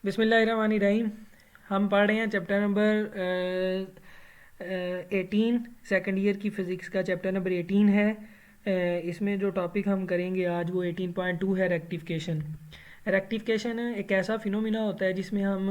बिस्मिल्लाहिर्रहमानिर्रहीम। हम पढ़ रहे हैं चैप्टर नंबर 18, सेकंड ईयर की फ़िज़िक्स का चैप्टर नंबर 18 है। इसमें जो टॉपिक हम करेंगे आज वो 18.2 है, रेक्टिफिकेशन। रेक्टिफिकेशन एक ऐसा फिनोमिना होता है जिसमें हम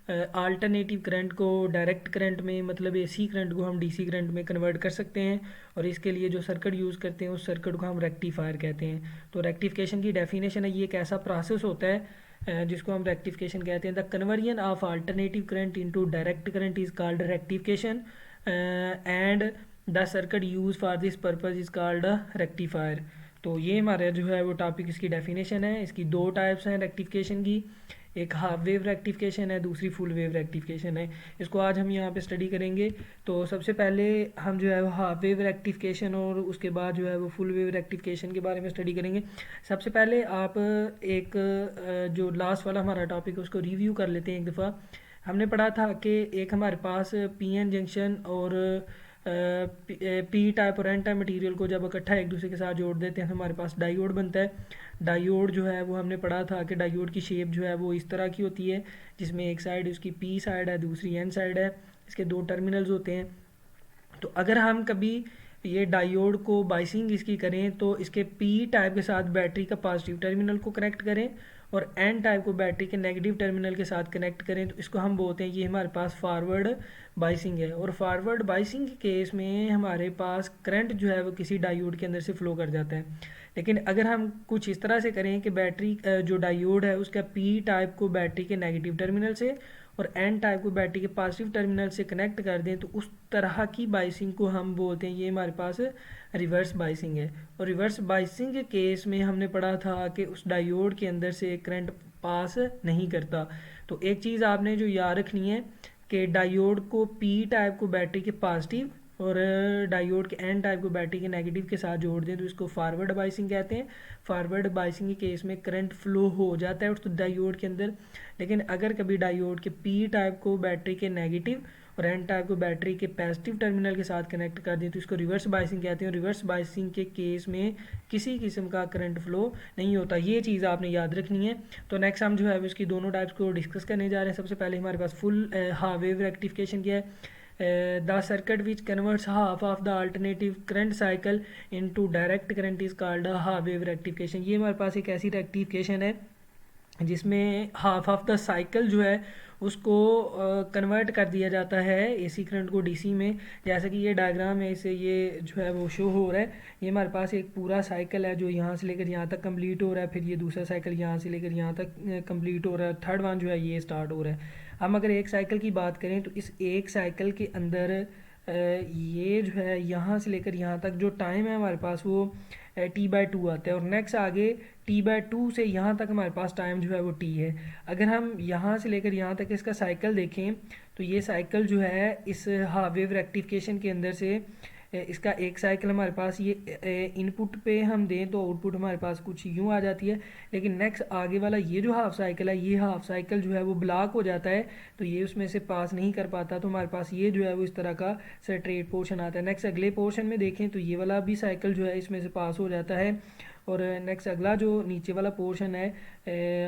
अल्टरनेटिव करंट को डायरेक्ट करंट में, मतलब एसी करंट को हम डीसी करंट में कन्वर्ट कर सकते हैं, और इसके लिए जो सर्किट यूज़ करते हैं उस सर्किट को हम रेक्टिफायर कहते हैं। तो रेक्टिफिकेशन की डेफिनेशन है, ये एक ऐसा प्रोसेस होता है जिसको हम रेक्टिफिकेशन कहते हैं। The conversion of alternative current into direct current is called rectification and the circuit use for this purpose is called rectifier. तो ये हमारा जो है वो टॉपिक, इसकी डेफिनेशन है। इसकी दो टाइप्स हैं रेक्टिफिकेशन की, एक हाफ वेव रेक्टिफिकेशन है, दूसरी फुल वेव रेक्टिफिकेशन है। इसको आज हम यहाँ पे स्टडी करेंगे। तो सबसे पहले हम जो है वो हाफ वेव रेक्टिफिकेशन और उसके बाद जो है वो फुल वेव रेक्टिफिकेशन के बारे में स्टडी करेंगे। सबसे पहले आप एक जो लास्ट वाला हमारा टॉपिक है उसको रिव्यू कर लेते हैं एक दफ़ा। हमने पढ़ा था कि एक हमारे पास पी एन जंक्शन और पी टाइप और एन टाइप मटीरियल को जब इकट्ठा एक दूसरे के साथ जोड़ देते हैं तो हमारे पास डायोड बनता है। डायोड जो है वो हमने पढ़ा था कि डायोड की शेप जो है वो इस तरह की होती है, जिसमें एक साइड उसकी पी साइड है, दूसरी एन साइड है। इसके दो टर्मिनल्स होते हैं। तो अगर हम कभी ये डायोड को बाइसिंग इसकी करें तो इसके पी टाइप के साथ बैटरी का पॉजिटिव टर्मिनल को कनेक्ट करें और एन टाइप को बैटरी के नेगेटिव टर्मिनल के साथ कनेक्ट करें, तो इसको हम बोलते हैं ये हमारे पास फॉरवर्ड बाइसिंग है। और फॉरवर्ड बाइसिंग के केस में हमारे पास करंट जो है वो किसी डायोड के अंदर से फ्लो कर जाता है। लेकिन अगर हम कुछ इस तरह से करें कि बैटरी जो डायोड है उसका पी टाइप को बैटरी के नेगेटिव टर्मिनल से और एन टाइप को बैटरी के पॉजिटिव टर्मिनल से कनेक्ट कर दें, तो उस तरह की बाइसिंग को हम बोलते हैं ये हमारे पास रिवर्स बाइसिंग है। और रिवर्स बाइसिंग के केस में हमने पढ़ा था कि उस डायोड के अंदर से करंट पास नहीं करता। तो एक चीज़ आपने जो याद रखनी है कि डायोड को पी टाइप को बैटरी के पॉजिटिव और डायोड के एन टाइप को बैटरी के नेगेटिव के साथ जोड़ दें तो इसको फॉरवर्ड बाइसिंग कहते हैं। फॉरवर्ड बाइसिंग के केस में करंट फ्लो हो जाता है उस डायोड के अंदर। लेकिन अगर कभी डायोड के पी टाइप को बैटरी के नेगेटिव और एन टाइप को बैटरी के पॉजिटिव टर्मिनल के साथ कनेक्ट कर दें तो इसको रिवर्स बाइसिंग कहते हैं। रिवर्स बाइसिंग के केस में किसी किस्म का करंट फ्लो नहीं होता, ये चीज़ आपने याद रखनी है। तो नेक्स्ट हम जो है इसकी दोनों टाइप्स को डिस्कस करने जा रहे हैं। सबसे पहले हमारे पास फुल हाफ वेव रेक्टिफिकेशन क्या है। The circuit which converts half of the alternative current cycle into direct current is called half wave rectification. ये हमारे पास एक ऐसी रेक्टिफिकेशन है जिसमें हाफ ऑफ द साइकिल जो है उसको कन्वर्ट कर दिया जाता है एसी करंट को डीसी में। जैसे कि ये डायग्राम है, इसे ये जो है वो शो हो रहा है। ये हमारे पास एक पूरा साइकिल है जो यहाँ से लेकर यहाँ तक कंप्लीट हो रहा है, फिर ये दूसरा साइकिल यहाँ से लेकर यहाँ तक कंप्लीट हो रहा है, थर्ड वन जो है ये स्टार्ट हो रहा है। हम अगर एक साइकिल की बात करें तो इस एक साइकिल के अंदर ये जो है यहाँ से लेकर यहाँ तक जो टाइम है हमारे पास वो T/2 आता है, और नेक्स्ट आगे T/2 से यहाँ तक हमारे पास टाइम जो है वो T है। अगर हम यहाँ से लेकर यहाँ तक इसका साइकिल देखें तो ये साइकिल जो है इस हाफ वेव रेक्टिफिकेशन के अंदर से इसका एक साइकिल हमारे पास ये इनपुट पे हम दें तो आउटपुट हमारे पास कुछ यूँ आ जाती है। लेकिन नेक्स्ट आगे वाला ये जो हाफ साइकिल है, ये हाफ साइकिल जो है वो ब्लॉक हो जाता है, तो ये उसमें से पास नहीं कर पाता, तो हमारे पास ये जो है वो इस तरह का स्ट्रेट पोर्शन आता है। नेक्स्ट अगले पोर्शन में देखें तो ये वाला भी साइकिल जो है इसमें से पास हो जाता है, और नेक्स्ट अगला जो नीचे वाला पोर्शन है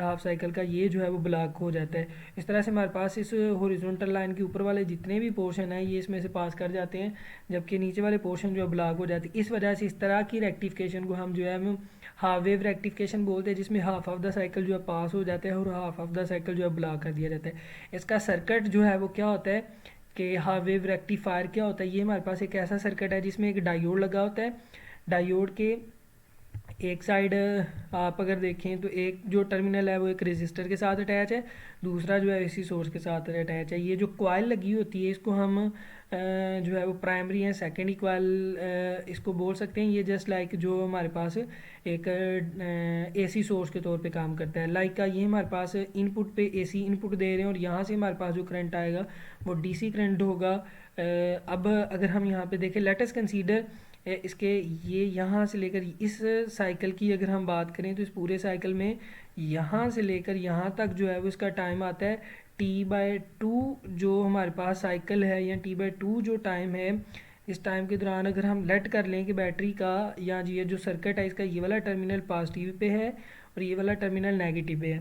हाफ साइकिल का, ये जो है वो ब्लॉक हो जाता है। इस तरह से हमारे पास इस हॉरिजॉन्टल लाइन के ऊपर वाले जितने भी पोर्शन हैं ये इसमें से पास कर जाते हैं, जबकि नीचे वाले पोर्शन जो है ब्लॉक हो जाते हैं। इस वजह से इस तरह की रेक्टिफिकेशन को हम जो है हम हाफ वेव रेक्टिफिकेशन बोलते हैं, जिसमें हाफ ऑफ द साइकिल जो है पास हो जाता है और हाफ ऑफ द साइकिल जो है ब्लॉक कर दिया जाता है। इसका सर्किट जो है वो क्या होता है कि हाफ वेव रेक्टिफायर क्या होता है, ये हमारे पास एक ऐसा सर्किट है जिसमें एक डायोड लगा होता है। डायोड के एक साइड आप अगर देखें तो एक जो टर्मिनल है वो एक रेजिस्टर के साथ अटैच है, दूसरा जो है इसी सोर्स के साथ अटैच है। ये जो कॉइल लगी होती है इसको हम जो है वो प्राइमरी या सेकेंडरी कॉइल इसको बोल सकते हैं। ये जस्ट लाइक जो हमारे पास एक एसी सोर्स के तौर पे काम करता है। लाइक का ये हमारे पास इनपुट पे एसी इनपुट दे रहे हैं और यहाँ से हमारे पास जो करंट आएगा वो डीसी करंट होगा। अब अगर हम यहाँ पे देखें, लेट अस कंसीडर इसके ये यहाँ से लेकर इस साइकिल की अगर हम बात करें तो इस पूरे साइकिल में यहाँ से लेकर यहाँ तक जो है वो इसका टाइम आता है T/2। जो हमारे पास साइकिल है या T/2 जो टाइम है, इस टाइम के दौरान अगर हम लेट कर लें कि बैटरी का या ये जो सर्किट है इसका ये वाला टर्मिनल पॉजिटिव पे है और ये वाला टर्मिनल नेगेटिव पे है,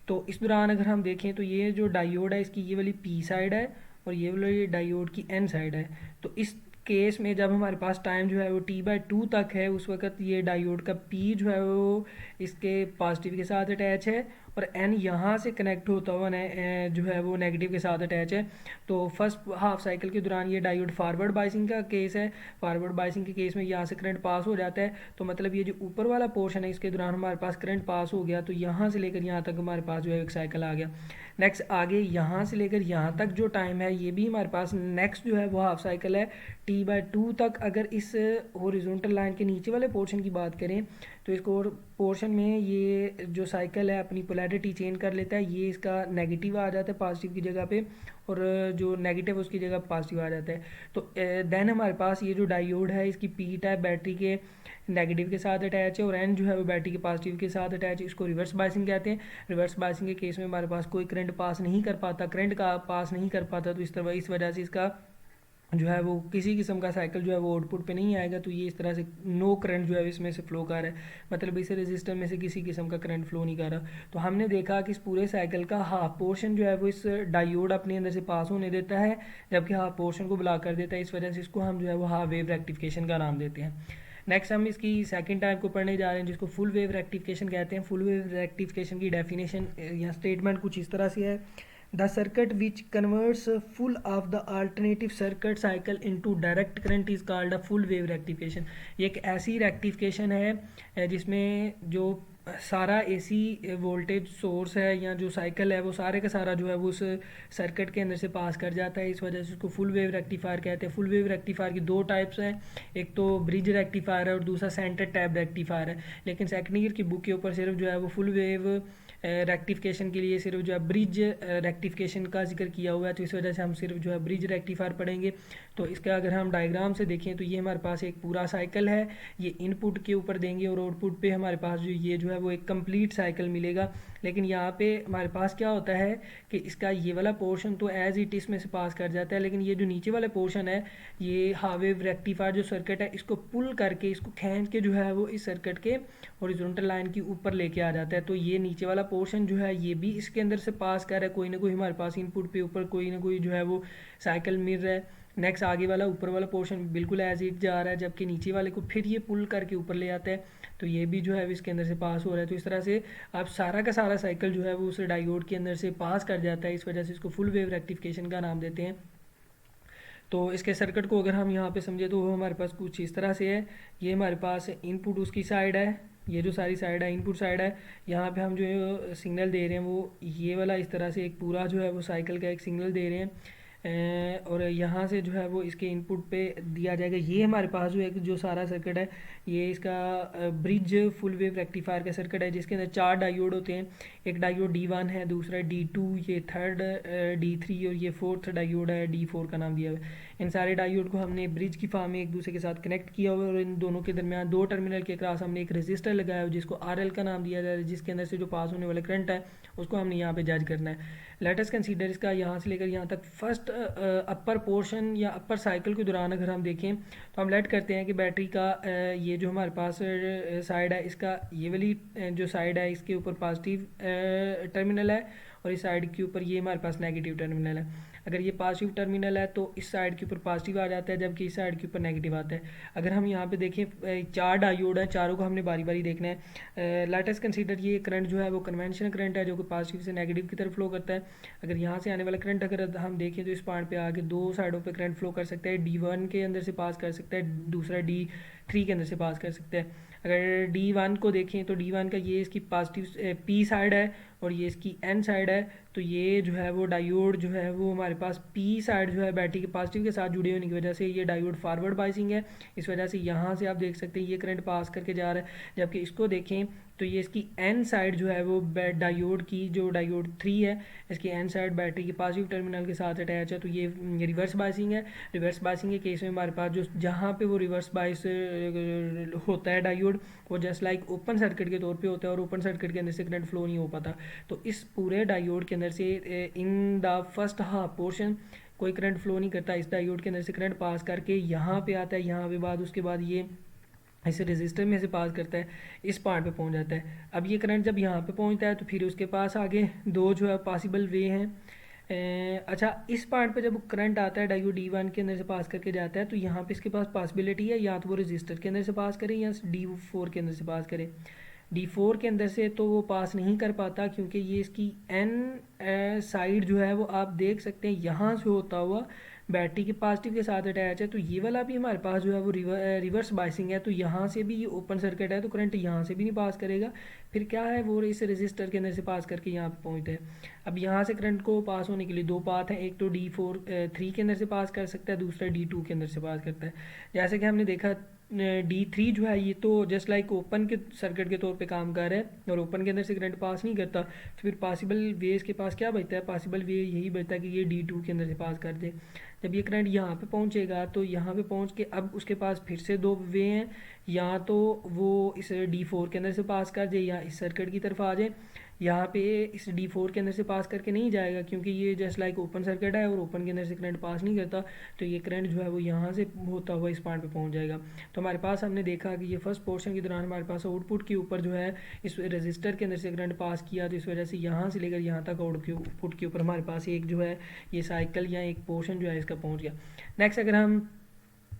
तो इस दौरान अगर हम देखें तो ये जो डायोड है इसकी ये वाली पी साइड है और ये वाली डायोड की एन साइड है। तो इस केस में जब हमारे पास टाइम जो है वो t/2 तक है, उस वक्त ये डायोड का p जो है वो इसके पॉजिटिव के साथ अटैच है और n यहाँ से कनेक्ट होता हुआ जो है वो नेगेटिव के साथ अटैच है। तो फर्स्ट हाफ साइकिल के दौरान ये डायोड फॉरवर्ड बाइसिंग का केस है। फॉरवर्ड बाइसिंग के केस में यहाँ से करंट पास हो जाता है, तो मतलब ये जो ऊपर वाला पोर्शन है इसके दौरान हमारे पास करंट पास हो गया, तो यहाँ से लेकर यहाँ तक हमारे पास जो है एक साइकिल आ गया। नेक्स्ट आगे यहाँ से लेकर यहाँ तक जो टाइम है ये भी हमारे पास नेक्स्ट जो है वो हाफ साइकिल है t/2 तक। अगर इस हॉरिजॉन्टल लाइन के नीचे वाले पोर्शन की बात करें तो इसको पोर्शन में ये जो साइकिल है अपनी पोलैरिटी चेंज कर लेता है, ये इसका नेगेटिव आ जाता है पॉजिटिव की जगह पे और जो नेगेटिव उसकी जगह पॉजिटिव आ जाता है। तो देन हमारे पास ये जो डायोड है इसकी पी टाइप बैटरी के नेगेटिव के साथ अटैच है और एन जो है वो बैटरी के पॉजिटिव के साथ अटैच है। इसको रिवर्स बाइसिंग कहते हैं। रिवर्स बाइसिंग के केस में हमारे पास कोई करंट पास नहीं कर पाता, करंट का पास नहीं कर पाता, तो इस वजह से इसका जो है वो किसी किस्म का साइकिल जो है वो आउटपुट पे नहीं आएगा। तो ये इस तरह से नो करंट जो है इसमें से फ्लो कर रहा है, मतलब इस रेजिस्टर में से किसी किस्म का करंट फ्लो नहीं कर रहा। तो हमने देखा कि इस पूरे साइकिल का हाफ पोर्शन जो है वो इस डायोड अपने अंदर से पास होने देता है, जबकि हाफ पोर्शन को ब्लॉक कर देता है। इस वजह से इसको हम जो है वो हाफ वेव रेक्टिफिकेशन का नाम देते हैं। नेक्स्ट हम इसकी सेकंड टाइप को पढ़ने जा रहे हैं जिसको फुल वेव रेक्टिफिकेशन कहते हैं। फुल वेव रेक्टिफिकेशन की डेफिनेशन या स्टेटमेंट कुछ इस तरह से है: the circuit which converts full of the alternative circuit cycle into direct current is called a full wave rectification। ये एक ऐसी रेक्टिफिकेशन है जिसमें जो सारा एसी वोल्टेज सोर्स है या जो साइकिल है वो सारे का सारा जो है वो उस सर्किट के अंदर से पास कर जाता है। इस वजह से उसको फुल वेव रेक्टिफायर कहते हैं। फुल वेव रेक्टिफायर की दो टाइप्स हैं, एक तो ब्रिज रेक्टिफायर है और दूसरा सेंटर टैप रेक्टिफायर है। लेकिन सेकंड ईयर की बुक के ऊपर सिर्फ जो है वो फुल वेव रेक्टिफिकेशन के लिए सिर्फ जो है ब्रिज रेक्टिफिकेशन का जिक्र किया हुआ है, तो इस वजह से हम सिर्फ जो है ब्रिज रेक्टिफायर पढ़ेंगे। तो इसका अगर हम डायग्राम से देखें तो ये हमारे पास एक पूरा साइकिल है, ये इनपुट के ऊपर देंगे और आउटपुट पे हमारे पास जो है वो एक कंप्लीट साइकिल मिलेगा। लेकिन यहाँ पे हमारे पास क्या होता है कि इसका ये वाला पोर्शन तो एज इट इस में से पास कर जाता है, लेकिन ये जो नीचे वाला पोर्शन है ये हाफ वेव रेक्टिफायर जो सर्किट है इसको पुल करके, इसको खींच के जो है वो इस सर्किट के हॉरिजॉन्टल लाइन की ऊपर लेके आ जाता है। तो ये नीचे वाला पोर्शन जो है ये भी इसके अंदर से पास कर रहा है, कोई ना कोई हमारे पास इनपुट पे ऊपर कोई ना कोई जो है वो साइकिल मिल रहा है। नेक्स्ट आगे वाला ऊपर वाला पोर्शन बिल्कुल एज इट जा रहा है, जबकि नीचे वाले को फिर ये पुल करके ऊपर ले आता है, तो ये भी जो है इसके अंदर से पास हो रहा है। तो इस तरह से आप सारा का सारा साइकिल जो है वो उस डायोड के अंदर से पास कर जाता है। इस वजह से इसको फुल वेव रेक्टिफिकेशन का नाम देते हैं। तो इसके सर्किट को अगर हम यहाँ पे समझे तो वो हमारे पास कुछ इस तरह से है। ये हमारे पास इनपुट उसकी साइड है, ये जो सारी साइड है इनपुट साइड है। यहाँ पे हम जो सिग्नल दे रहे हैं वो ये वाला इस तरह से एक पूरा जो है वो साइकिल का एक सिग्नल दे रहे हैं और यहाँ से जो है वो इसके इनपुट पे दिया जाएगा। ये हमारे पास जो एक जो सारा सर्किट है ये इसका ब्रिज फुल वेव रेक्टिफायर का सर्किट है, जिसके अंदर 4 डायोड होते हैं। एक डायोड D1 है, दूसरा D2, ये थर्ड D3 और ये फोर्थ डायोड है D4 का नाम दिया हुआ है। इन सारे डायोड को हमने ब्रिज की फॉर्म में एक दूसरे के साथ कनेक्ट किया हुआ और इन दोनों के दरमियान दो टर्मिनल के क्रॉस हमने एक रेजिस्टर लगाया हुआ जिसको RL का नाम दिया जाए, जिसके अंदर से जो पास होने वाला करंट है उसको हमने यहाँ पे जज करना है। लेट अस कंसीडर इसका यहाँ से लेकर यहाँ तक फर्स्ट अपर पोर्शन या अपर साइकिल के दौरान अगर हम देखें तो हम लेट करते हैं कि बैटरी का ये जो हमारे पास साइड है इसका ये वाली जो साइड है इसके ऊपर पॉजिटिव टर्मिनल है और इस साइड के ऊपर ये हमारे पास नेगेटिव टर्मिनल है। अगर ये पॉजिटिव टर्मिनल है तो इस साइड के ऊपर पॉजिटिव आ जाता है, जबकि इस साइड के ऊपर नेगेटिव आता है। अगर हम यहाँ पे देखें 4 डायोड है, चारों को हमने बारी बारी देखना है। लेट अस कंसीडर ये करंट जो है वो कन्वेंशनल करंट है जो कि पॉजिटिव से नेगेटिव की तरफ फ्लो करता है। अगर यहाँ से आने वाला करंट अगर हम देखें तो इस पॉइंट पे आके दो साइडों पे करंट फ्लो कर सकता है। D1 के अंदर से पास कर सकता है, दूसरा D3 के अंदर से पास कर सकता है। अगर D1 को देखें तो D1 का ये इसकी पॉजिटिव P साइड है और ये इसकी N साइड है, तो ये जो है वो डायोड जो है वो हमारे पास P साइड जो है बैटरी के पॉजिटिव के साथ जुड़े होने की वजह से ये डायोड फॉरवर्ड बाइसिंग है। इस वजह से यहाँ से आप देख सकते हैं ये करंट पास करके जा रहा है, जबकि इसको देखें तो ये इसकी N साइड जो है वो डायोड की जो डायोड 3 है इसकी N साइड बैटरी के पॉजिटिव टर्मिनल के साथ अटैच है, तो ये रिवर्स बाइसिंग है। रिवर्स बाइसिंग के केस में हमारे पास जो जहाँ पे वो रिवर्स बाइस होता है डायोड वो जस्ट लाइक ओपन सर्किट के तौर पे होता है और ओपन सर्किट के अंदर से करंट फ्लो नहीं हो पाता। तो इस पूरे डायोड के अंदर से in the first half portion कोई करंट फ्लो नहीं करता, इस डायोड के अंदर से करंट पास करके यहाँ पे आता है, यहाँ पे बाद उसके बाद ये इस रेजिस्टर में से पास करता है, इस पॉइंट पे पहुंच जाता है। अब ये करंट जब यहाँ पे पहुंचता है तो फिर उसके पास आगे दो जो है पॉसिबल वे हैं। अच्छा, इस पॉइंट पे जब करंट आता है डायोड D1 के अंदर से पास करके जाता है तो यहाँ पे इसके पास पॉसिबिलिटी है या तो वो रेजिस्टर के अंदर से पास करे या D4 के अंदर से पास करे। D4 के अंदर से तो वो पास नहीं कर पाता क्योंकि ये इसकी N साइड जो है वो आप देख सकते हैं यहाँ से होता हुआ बैटरी के पॉजिटिव के साथ अटैच है। तो ये वाला भी हमारे पास जो है वो रिवर्स बाइसिंग है, तो यहाँ से भी ये ओपन सर्किट है तो करंट यहाँ से भी नहीं पास करेगा। फिर क्या है, वो इस रेजिस्टर के अंदर से पास करके यहाँ पे पहुँचता है। अब यहाँ से करंट को पास होने के लिए दो पाथ हैं, एक तो D3 के अंदर से पास कर सकता है, दूसरा D2 के अंदर से पास करता है। जैसे कि हमने देखा D3 जो है ये तो जस्ट लाइक ओपन के सर्किट के तौर पे काम कर रहा है और ओपन के अंदर से करंट पास नहीं करता। तो फिर पॉसिबल वे इसके पास क्या बचता है, पॉसिबल वे यही बचता है कि ये D2 के अंदर से पास कर दे। जब ये करंट यहाँ पे पहुँचेगा तो यहाँ पे पहुँच के अब उसके पास फिर से दो वे हैं, या तो वो इस D4 के अंदर से पास कर जाए या इस सर्किट की तरफ आ जाए। यहाँ पे इस D4 के अंदर से पास करके नहीं जाएगा क्योंकि ये जस्ट लाइक ओपन सर्किट है और ओपन के अंदर से करंट पास नहीं करता, तो ये करंट जो है वो यहाँ से होता हुआ इस पॉइंट पे पहुँच जाएगा। तो हमारे पास हमने देखा कि ये फर्स्ट पोर्शन के दौरान हमारे पास आउटपुट के ऊपर जो है इस रजिस्टर के अंदर से करंट पास किया, तो इस वजह से यहाँ से लेकर यहाँ तक आउटपुट के ऊपर हमारे पास एक जो है ये साइकिल या एक पोर्शन जो है इसका पहुँच गया। नेक्स्ट अगर हम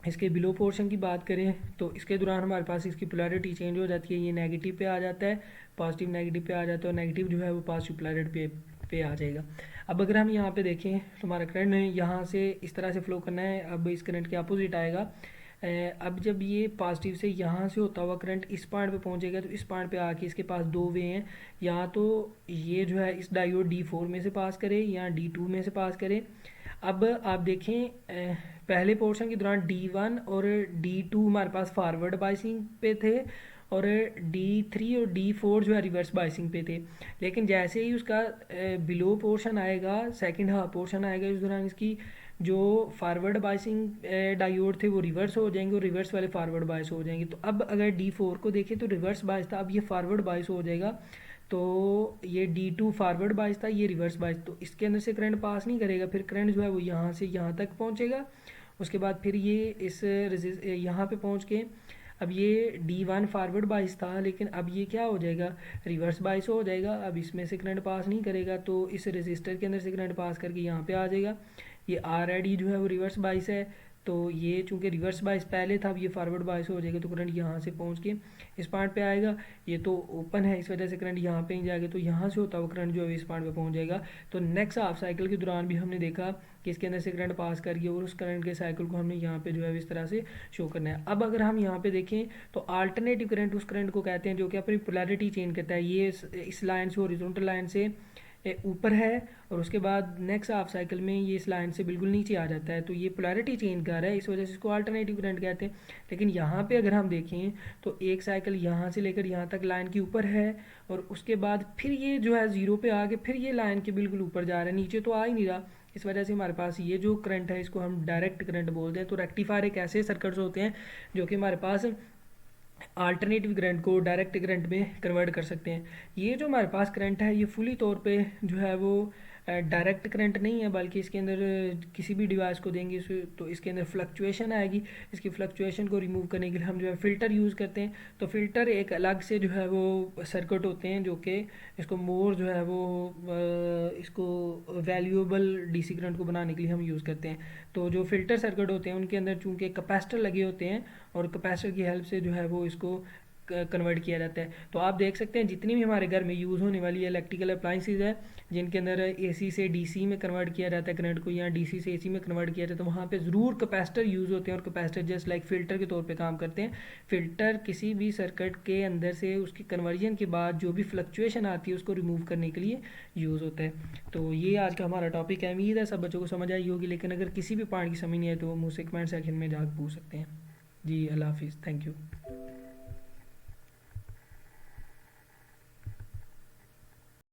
इसके बिलो पोर्शन की बात करें तो इसके दौरान हमारे पास इसकी पोलैरिटी चेंज हो जाती है, ये नेगेटिव पे आ जाता है, पॉजिटिव नेगेटिव पे आ जाता है और नेगेटिव जो है वो पॉजिटिव पोलैरिटी पे आ जाएगा। अब अगर हम यहाँ पे देखें तो हमारा करंट यहाँ से इस तरह से फ्लो करना है, अब इस करंट के अपोजिट आएगा। अब जब ये पॉजिटिव से यहाँ से होता हुआ करंट इस पॉइंट पे पहुँचेगा तो इस पॉइंट पे आके इसके पास दो वे हैं, या तो ये जो है इस डायोड D4 में से पास करे या D2 में से पास करे। अब आप देखें पहले पोर्शन के दौरान D1 और D2 हमारे पास फॉरवर्ड बाइसिंग पे थे और D3 और D4 जो है रिवर्स बाइसिंग पे थे। लेकिन जैसे ही उसका बिलो पोर्शन आएगा, सेकंड हाफ पोर्शन आएगा, इस दौरान इसकी जो फॉरवर्ड बाइसिंग डायोड थे वो रिवर्स हो जाएंगे और रिवर्स वाले फॉरवर्ड बाइस हो जाएंगे। तो अब अगर D4 को देखें तो रिवर्स बाइस था, अब ये फॉरवर्ड बाइस हो जाएगा। तो ये D2 फॉरवर्ड बाइस था, ये रिवर्स बाइस, तो इसके अंदर से करंट पास नहीं करेगा, फिर करंट जो है वो यहाँ से यहाँ तक पहुँचेगा। उसके बाद फिर ये इस यहाँ पे पहुँच के अब ये D1 फॉरवर्ड बाइस था लेकिन अब ये क्या हो जाएगा, रिवर्स बाइस हो जाएगा। अब इसमें से करंट पास नहीं करेगा तो इस रेजिस्टर के अंदर से करंट पास करके यहाँ पे आ जाएगा। ये RID जो है वो रिवर्स बाइस है, तो ये चूंकि रिवर्स बाइस पहले था, अब ये फॉरवर्ड बाइस हो जाएगा तो करंट यहाँ से पहुँच के इस पॉइंट पे आएगा। ये तो ओपन है इस वजह से करंट यहाँ पे ही जाएगा, तो यहाँ से होता हुआ करंट जो है इस पॉइंट पे पहुँच जाएगा। तो नेक्स्ट हाफ साइकिल के दौरान भी हमने देखा कि इसके अंदर से करंट पास करिए और उस करंट के साइकिल को हमने यहाँ पे जो है इस तरह से शो करना है। अब अगर हम यहाँ पे देखें तो अल्टरनेटिव करंट उस करंट को कहते हैं जो कि अपनी पोलैरिटी चेंज करता है। ये इस लाइन से हॉरिजॉन्टल लाइन से ऊपर है और उसके बाद नेक्स्ट हाफ साइकिल में ये इस लाइन से बिल्कुल नीचे आ जाता है, तो ये पोलैरिटी चेंज कर रहा है, इस वजह से इसको अल्टरनेटिव करंट कहते हैं। लेकिन यहाँ पे अगर हम देखें तो एक साइकिल यहाँ से लेकर यहाँ तक लाइन के ऊपर है और उसके बाद फिर ये जो है ज़ीरो पे आके फिर ये लाइन के बिल्कुल ऊपर जा रहा है, नीचे तो आ ही नहीं रहा। इस वजह से हमारे पास ये जो करंट है इसको हम डायरेक्ट करंट बोलते हैं। तो रेक्टिफायर एक ऐसे सर्किट्स होते हैं जो कि हमारे पास अल्टरनेटिव करंट को डायरेक्ट करंट में कन्वर्ट कर सकते हैं। ये जो हमारे पास करंट है ये फुली तौर पे जो है वो डायरेक्ट करंट नहीं है, बल्कि इसके अंदर किसी भी डिवाइस को देंगे तो इसके अंदर फ्लक्चुएशन आएगी। इसकी फ्लक्चुएशन को रिमूव करने के लिए हम जो है फ़िल्टर यूज़ करते हैं। तो फ़िल्टर एक अलग से जो है वो सर्किट होते हैं जो कि इसको मोर जो है वो इसको वैल्यूएबल DC करंट को बनाने के लिए हम यूज़ करते हैं। तो जो फ़िल्टर सर्किट होते हैं उनके अंदर चूँकि कैपेसिटर लगे होते हैं और कैपेसिटर की हेल्प से जो है वो इसको कन्वर्ट किया जाता है। तो आप देख सकते हैं जितनी भी हमारे घर में यूज़ होने वाली इलेक्ट्रिकल अप्लाइंसेज है जिनके अंदर AC से DC में कन्वर्ट किया जाता है करंट को, या DC से AC में कन्वर्ट किया जाता है, तो वहाँ पे ज़रूर कैपेसिटर यूज़ होते हैं और कैपेसिटर जस्ट लाइक फ़िल्टर के तौर पे काम करते हैं। फ़िल्टर किसी भी सर्किट के अंदर से उसकी कन्वर्जन के बाद जो भी फ्लक्चुएशन आती है उसको रिमूव करने के लिए यूज़ होता है। तो ये आज का हमारा टॉपिक है। उम्मीद है सब बच्चों को समझ आई होगी, लेकिन अगर किसी भी पॉइंट की समझ नहीं है तो वो मुझसे कमेंट सेक्शन में जाकर पूछ सकते हैं। जी अल्लाह हाफिज़, थैंक यू।